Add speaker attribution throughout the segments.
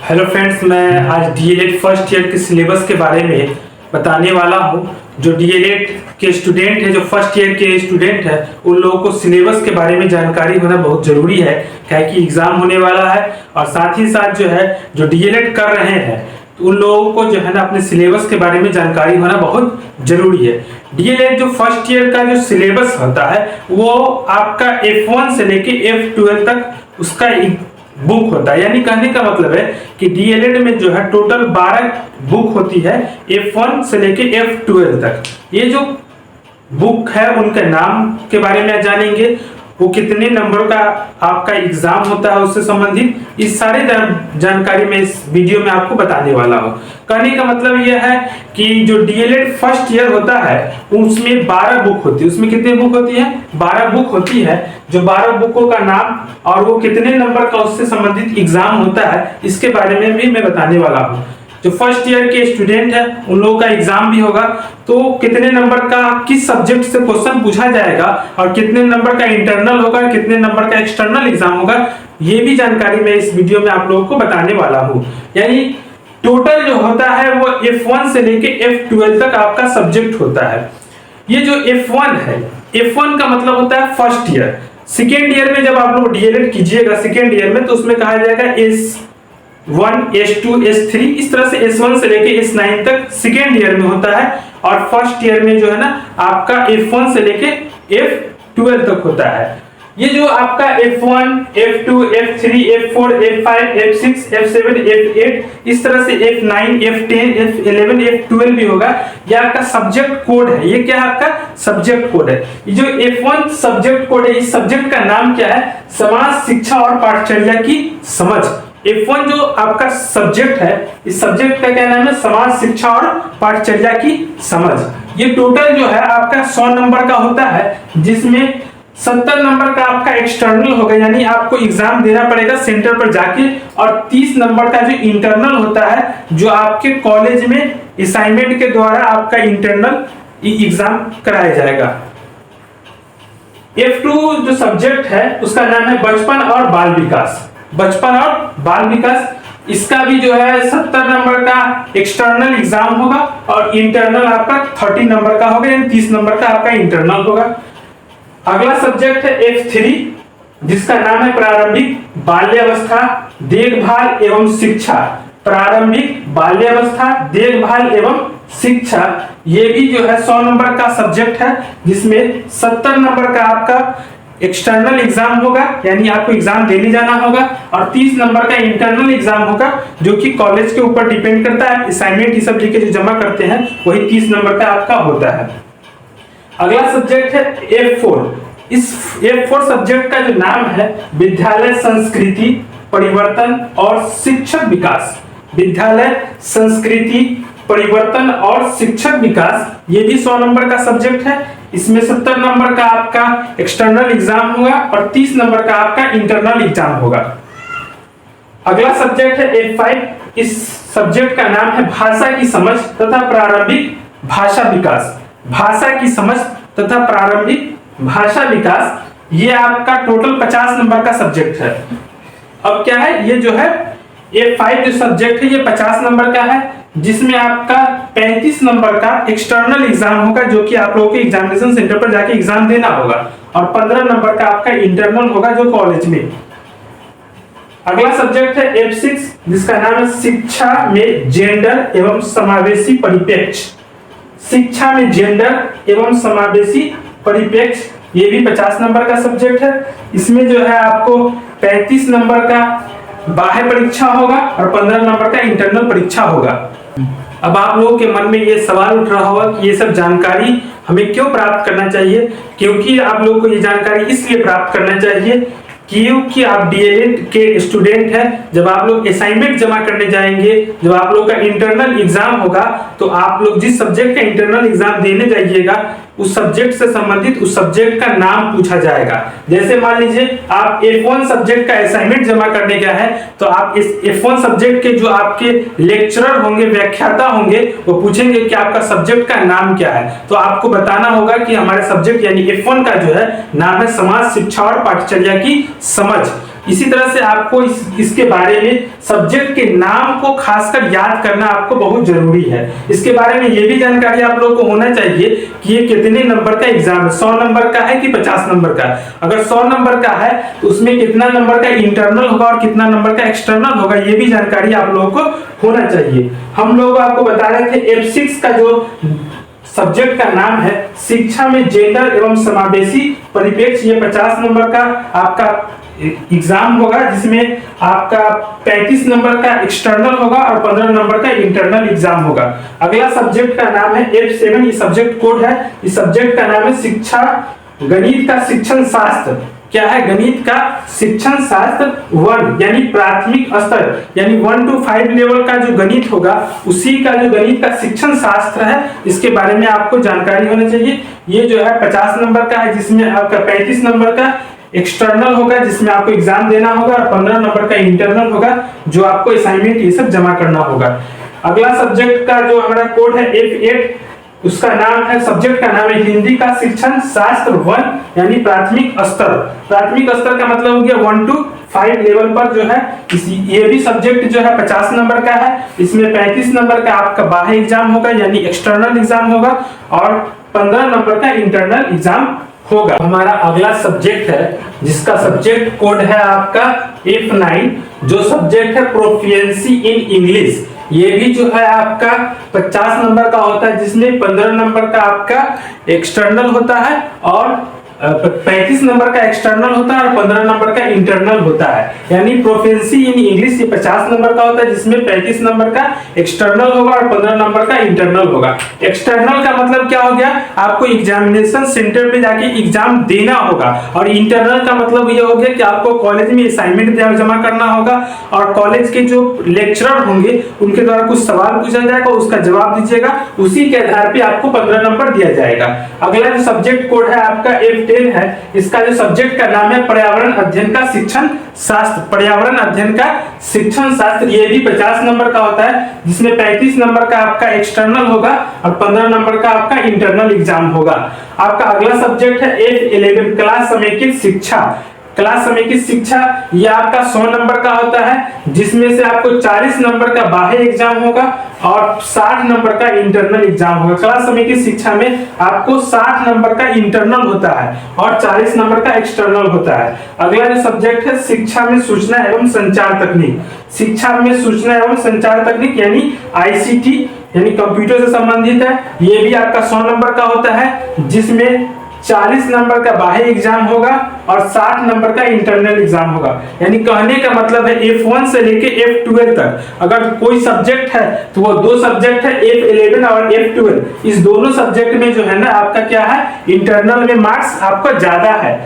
Speaker 1: Hello friends, मैं आज DElEd first year के सिलेबस के बारे में बताने वाला हूं। जो डीएलएड के स्टूडेंट है, जो फर्स्ट ईयर के स्टूडेंट है, उन लोगों को सिलेबस के बारे में जानकारी होना बहुत जरूरी है, क्या कि एग्जाम होने वाला है। और साथ ही साथ जो डीएलएड कर रहे हैं तो उन लोगों को जो है ना अपने सिलेबस के बारे में जानकारी होना बहुत जरूरी है। डीएलएड जो फर्स्ट ईयर का जो सिलेबस होता है वो आपका F1 से लेके F12 तक उसका बुक होता है। यानी कहने का मतलब है कि डीएलएड में जो है टोटल 12 बुक होती है F1 से लेके F12 तक। ये जो बुक है उनके नाम के बारे में जानेंगे, वो कितने नंबर का आपका एग्जाम होता है उससे संबंधित इस सारे जानकारी में इस वीडियो में आपको बताने वाला हूँ। कहने का मतलब यह है कि जो डीएलएड फर्स्ट ईयर होता है उसमें 12 बुक होती है। उसमें कितने बुक होती है? 12 बुक होती है। जो 12 बुकों का नाम और वो कितने नंबर का उससे संबंधित एग्जाम होता है इसके बारे में भी मैं बताने वाला हूँ। जो फर्स्ट ईयर के स्टूडेंट है उन लोगों का एग्जाम भी होगा, तो कितने नंबर का किस सब्जेक्ट से क्वेश्चन पूछा जाएगा और कितने नंबर का इंटरनल होगा, कितने नंबर का एक्सटर्नल एग्जाम होगा, ये भी जानकारी मैं इस वीडियो में आप लोगों को बताने वाला हूँ। यानी टोटल जो होता है वो F1 से लेके F12 तक आपका सब्जेक्ट होता है। ये जो F1 है, F1 का मतलब होता है फर्स्ट ईयर। सेकेंड ईयर में जब आप लोग डीएलएड कीजिएगा सेकेंड ईयर में, तो उसमें कहा जाएगा S1, S2, S3, इस तरह से S1 से लेके S9 तक सेकेंड ईयर में होता है। और फर्स्ट ईयर में जो है ना आपका F1 से लेके F12 तक होता है। ये जो आपका F1, F2, F3, F4, F5, F6, F7, F8, इस तरह से F9, F10, F11, F12 भी होगा। ये आपका सब्जेक्ट कोड है। ये क्या है? आपका सब्जेक्ट कोड है। ये जो F1 सब्जेक्ट कोड है, इस सब्जेक्ट का नाम क्या है? समाज, शिक्षा और पाठचर्या की समझ। F1 जो आपका सब्जेक्ट है, इस सब्जेक्ट का क्या नाम है? समाज, शिक्षा और पाठचर्या की समझ। ये टोटल जो है आपका 100 नंबर का होता है, जिसमें 70 नंबर का आपका एक्सटर्नल होगा, यानी आपको एग्जाम देना पड़ेगा सेंटर पर जाके। और 30 नंबर का जो इंटरनल होता है, जो आपके कॉलेज में असाइनमेंट के द्वारा आपका इंटरनल एग्जाम कराया जाएगा। F2 जो सब्जेक्ट है उसका नाम है बचपन और बाल विकास। बचपन और बाल विकास, इसका भी जो है 70 नंबर का एक्सटर्नल एग्जाम होगा और इंटरनल आपका 30 नंबर का होगा, यानी 30 नंबर का आपका इंटरनल होगा। अगला सब्जेक्ट है F3, जिसका नाम है प्रारंभिक बाल्यावस्था, देखभाल एवं शिक्षा। प्रारंभिक बाल्यावस्था, देखभाल एवं शिक्षा, ये भी जो है 100 नंबर का सब्जेक्ट है, जिसमें 70 नंबर का आपका एक्सटर्नल एग्जाम होगा, यानी आपको एग्जाम देने जाना होगा, और 30 नंबर का इंटरनल एग्जाम होगा, जो कि कॉलेज के ऊपर डिपेंड करता है। असाइनमेंट ये सब लिख के जो जमा करते हैं वही 30 नंबर का आपका होता है। अगला सब्जेक्ट है F4। इस F4 सब्जेक्ट का जो नाम है विद्यालय संस्कृति, परिवर्तन और शिक्षक विकास। विद्यालय संस्कृति, परिवर्तन और शिक्षक विकास, ये भी 100 नंबर का सब्जेक्ट है। इसमें 70 नंबर का आपका एक्सटर्नल एग्जाम होगा और 30 नंबर का आपका इंटरनल एग्जाम होगा। अगला सब्जेक्ट है F5। इस सब्जेक्ट का नाम है भाषा की समझ तथा प्रारंभिक भाषा विकास। भाषा की समझ तथा प्रारंभिक भाषा विकास, ये आपका टोटल 50 नंबर का सब्जेक्ट है। अब क्या है, ये जो है F5 जो सब्जेक्ट है ये 50 नंबर का है, जिसमें आपका 35 नंबर का एक्सटर्नल एग्जाम होगा, जो कि आप लोगों के एग्जामिनेशन सेंटर पर जाके एग्जाम देना होगा, और 15 नंबर का आपका इंटरनल होगा जो कॉलेज में। अगला सब्जेक्ट है F6, जिसका नाम है शिक्षा में जेंडर एवं समावेशी परिप्रेक्ष्य। शिक्षा में जेंडर एवं समावेशी परिप्रेक्ष्य, ये भी 50 नंबर का सब्जेक्ट है। इसमें जो है आपको 35 नंबर का बाह्य परीक्षा होगा और 15 नंबर का इंटरनल परीक्षा होगा। अब आप लोगों के मन में ये सवाल उठ रहा होगा कि ये सब जानकारी हमें क्यों प्राप्त करना चाहिए? क्योंकि आप लोगों को ये जानकारी इसलिए प्राप्त करना चाहिए क्योंकि आप डीएलएड के स्टूडेंट हैं। जब आप लोग असाइनमेंट जमा करने जाएंगे, जब आप लोग का इंटरनल एग्जाम होगा, तो आप लोग जिस सब्जेक्ट का इंटरनल एग्जाम देने जाइएगा उस सब्जेक्ट से संबंधित उस सब्जेक्ट का नाम पूछा जाएगा। जैसे मान लीजिए आप F1 सब्जेक्ट का असाइनमेंट जमा करने गया है, तो आप इस F1 सब्जेक्ट के जो आपके लेक्चरर होंगे, व्याख्याता होंगे, वो पूछेंगे कि आपका सब्जेक्ट का नाम क्या है। तो आपको बताना होगा कि हमारे सब्जेक्ट यानी F1 का जो है नाम है समाज, शिक्षा और पाठचर्या की समझ। इसी तरह से आपको इसके बारे में सब्जेक्ट के नाम को खासकर याद करना आपको बहुत जरूरी है। इसके बारे में ये भी जानकारी आप लोगों को होना चाहिए कि ये कितने नंबर का एग्जाम है, 100 नंबर का है कि 50 नंबर का। अगर 100 नंबर का है तो उसमें कितना नंबर का इंटरनल होगा और कितना नंबर का एक्सटर्नल होगा, ये भी जानकारी आप लोगों को होना चाहिए। हम लोग आपको बता रहे थे F6 का जो सब्जेक्ट का नाम है शिक्षा में जेंडर एवं समावेशी परिप्रेक्ष्य, ये 50 नंबर का आपका एग्जाम होगा, जिसमें आपका 35 नंबर का एक्सटर्नल होगा और 15 नंबर का इंटरनल एग्जाम होगा। अगला सब्जेक्ट का नाम है F7, ये सब्जेक्ट कोड है। इस सब्जेक्ट का नाम है शिक्षा गणित का शिक्षण शास्त्र। क्या है? गणित का शिक्षण शास्त्र 1 यानी प्राथमिक स्तर, यानी 1 to 5 लेवल का जो गणित होगा उसी का जो गणित का शिक्षण शास्त्र है, इसके बारे में आपको जानकारी होनी चाहिए। ये जो है 50 नंबर का है, जिसमें आपका 35 नंबर का एक्सटर्नल होगा जिसमें आपको एग्जाम देना होगा और 15 नंबर का इंटरनल होगा जो आपको असाइनमेंट ये सब जमा करना होगा। अगला सब्जेक्ट का जो हमारा कोड है F8, उसका नाम है, सब्जेक्ट का नाम है हिंदी का शिक्षण शास्त्र 1 यानी प्राथमिक स्तर। प्राथमिक स्तर का मतलब हो गया 1 to 5 लेवल पर जो है ये भी सब्जेक्ट जो है 50 नंबर का है। इसमें 35 नंबर का आपका बाह्य एग्जाम होगा यानी एक्सटर्नल एग्जाम होगा और 15 नंबर का इंटरनल एग्जाम होगा। हमारा अगला सब्जेक्ट है जिसका सब्जेक्ट कोड है आपका F9, जो सब्जेक्ट है प्रोफिशिएंसी इन इंग्लिश। ये भी जो है आपका 50 नंबर का होता है, जिसमें 15 नंबर का आपका एक्सटर्नल होता है और 35 नंबर का एक्सटर्नल होता है और 15 नंबर का इंटरनल होता है। यानी प्रोफिशिएंसी इन इंग्लिश ये 50 नंबर का होता है, जिसमें 35 नंबर का एक्सटर्नल होगा और 15 नंबर का इंटरनल होगा। एक्सटर्नल का मतलब क्या हो गया? आपको एग्जामिनेशन सेंटर पे जाके एग्जाम देना होगा। और इंटरनल का मतलब ये हो गया कि आपको कॉलेज में असाइनमेंट जमा करना होगा और कॉलेज के जो लेक्चरर होंगे उनके द्वारा कुछ सवाल पूछा जाएगा, उसका जवाब दीजिएगा, उसी के आधार पे आपको 15 नंबर दिया जाएगा। अगला जो सब्जेक्ट कोड है आपका F10 है। इसका जो सब्जेक्ट का नाम है पर्यावरण अध्ययन का शिक्षण शास्त्र। पर्यावरण अध्ययन का शिक्षण शास्त्र ये भी 50 नंबर का होता है, जिसमें 35 नंबर का आपका एक्सटर्नल होगा और 15 नंबर का आपका इंटरनल एग्जाम होगा। आपका अगला सब्जेक्ट है F11 क्लास समेकित शिक्षा। क्लास समेकित शिक्षा ये आपका 100 नंबर का होता है, जिसमें से आपको 40 नंबर का बाह्य एग्जाम होगा और 60 नंबर का इंटरनल एग्जाम होगा। क्लास समेकित शिक्षा में आपको 60 नंबर का इंटरनल होता है और 40 नंबर का एक्सटर्नल होता है। अगला जो सब्जेक्ट है शिक्षा में सूचना एवं संचार तकनीक। शिक्षा में सूचना एवं संचार तकनीक यानी ICT यानी कंप्यूटर से संबंधित है। ये भी आपका 100 नंबर का होता है, जिसमें 40 नंबर का बाह्य एग्जाम होगा और 60 नंबर का इंटरनल एग्जाम होगा। यानी कहने का मतलब है F1 से लेके F12 तक अगर कोई सब्जेक्ट है तो वो दो सब्जेक्ट है F11 और F12। इस दोनों सब्जेक्ट में जो है ना आपका क्या है, इंटरनल में मार्क्स आपका ज्यादा है।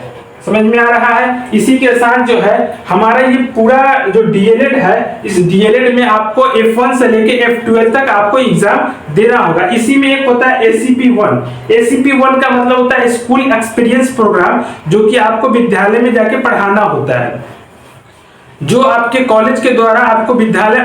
Speaker 1: समझ में आ रहा है? इसी के साथ जो है हमारा ये पूरा जो DLED है, इस DLED में आपको F1 से लेके F12 तक आपको एग्जाम देना होगा। इसी में एक होता है ACP1। ACP1 का मतलब होता है स्कूल एक्सपीरियंस प्रोग्राम, जो कि आपको विद्यालय में जाके पढ़ाना होता है, जो आपके कॉलेज के द्वारा आपको विद्यालय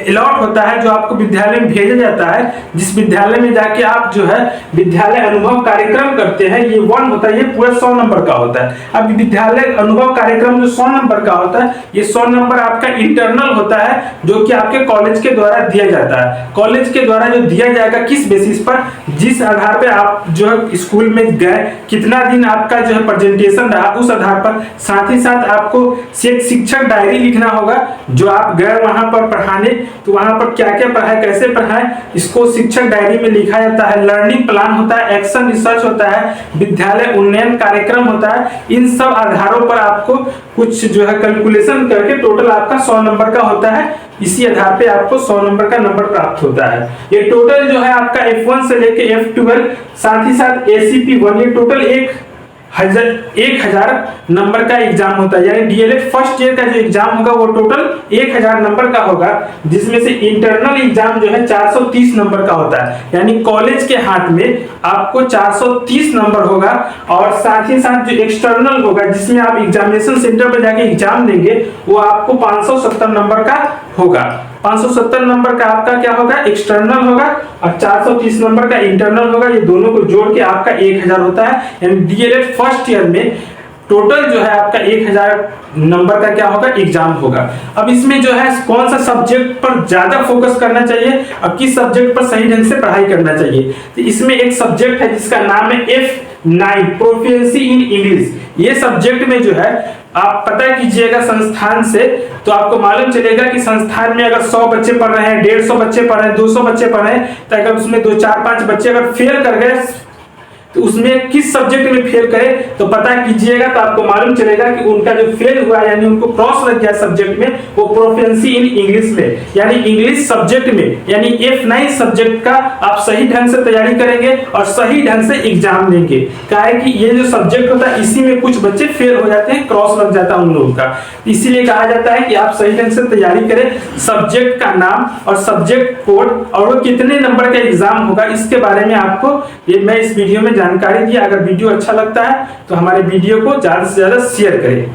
Speaker 1: अलॉट होता है, जो आपको विद्यालय में भेजा जाता है, जिस विद्यालय में जाके आप जो है विद्यालय अनुभव कार्यक्रम करते हैं। ये 1 होता है, ये पूरा 100 नंबर का होता है। अब विद्यालय अनुभव कार्यक्रम जो 100 नंबर का होता है, ये 100 नंबर आपका इंटरनल होता है, जो कि आपके कॉलेज के द्वारा दिया जाता है। कॉलेज के द्वारा जो दिया जाएगा किस बेसिस पर, जिस आधार पे आप जो है स्कूल में गए, कितना दिन आपका जो है प्रेजेंटेशन रहा, उस आधार पर साथ ही साथ आपको शिक्षक डायरी लिखना होगा। जो आप गए वहां पर पढ़ाने, तो वहां पर क्या क्या पढ़ाए, कैसे पढ़ाए, इसको शिक्षक डायरी में लिखा जाता है। लर्निंग प्लान होता है, एक्शन रिसर्च होता है, विद्यालय उन्नयन कार्यक्रम होता है। इन सब आधारों पर आपको कुछ जो है कैलकुलेशन करके टोटल आपका 100 नंबर का होता है। इसी आधार पे आपको 100 नंबर का नंबर प्राप्त होता है। ये टोटल जो है आपका F1 से लेके F12 साथ ही साथ ACP1, ये टोटल 1000 नंबर का एग्जाम होता है। यानी DLED फर्स्ट ईयर का जो एग्जाम होगा वो टोटल 1000 नंबर का होगा, जिसमें से इंटरनल एग्जाम जो है 430 नंबर का होता है। यानी कॉलेज के हाथ में आपको 430 नंबर होगा और साथ ही साथ जो एक्सटर्नल होगा, जिसमें आप एग्जामिनेशन सेंटर पर जाके एग्जाम देंगे, वो आपको 570 नंबर का होगा। 570 नंबर का आपका क्या होगा, एक्सटर्नल होगा और 430 नंबर का इंटरनल होगा। ये दोनों को जोड़ के आपका 1000 होता है। यानी DLED फर्स्ट ईयर में टोटल जो है आपका 1000 नंबर का क्या होगा एग्जाम होगा। अब इसमें जो है कौन सा सब्जेक्ट पर ज्यादा फोकस करना चाहिए और किस सब्जेक्ट पर सही ढंग से पढ़ाई करना चाहिए, तो इसमें एक सब्जेक्ट है जिसका नाम है F9 प्रोफिशिएंसी इन इंग्लिश। ये सब्जेक्ट में जो है आप पता कीजिएगा संस्थान से, तो आपको मालूम चलेगा कि संस्थान में अगर 100 बच्चे पढ़ रहे हैं, 150 बच्चे पढ़ रहे हैं, 200 बच्चे पढ़ रहे हैं, तो अगर उसमें 2 4 5 बच्चे अगर फेल कर गए तो उसमें किस सब्जेक्ट में फेल करे तो पता कीजिएगा, तो आपको मालूम चलेगा कि उनका जो फेल हुआ यानी उनको क्रॉस लग गया सब्जेक्ट में, वो प्रोफिशिएंसी इन इंग्लिश में यानी इंग्लिश सब्जेक्ट में यानी F9 सब्जेक्ट का आप सही ढंग से तैयारी करेंगे और सही ढंग से एग्जाम देंगे। काहे कि ये जो सब्जेक्ट होता है इसी में कुछ बच्चे फेल हो जाते हैं, क्रॉस लग जाता है उन लोगों का, इसीलिए कहा जाता है कि आप सही ढंग से तैयारी करें। सब्जेक्ट का नाम और सब्जेक्ट कोड और वो कितने नंबर का एग्जाम होगा इसके बारे में आपको ये मैं इस वीडियो में जानकारी दी। अगर वीडियो अच्छा लगता है तो हमारे वीडियो को ज्यादा से ज्यादा शेयर करें।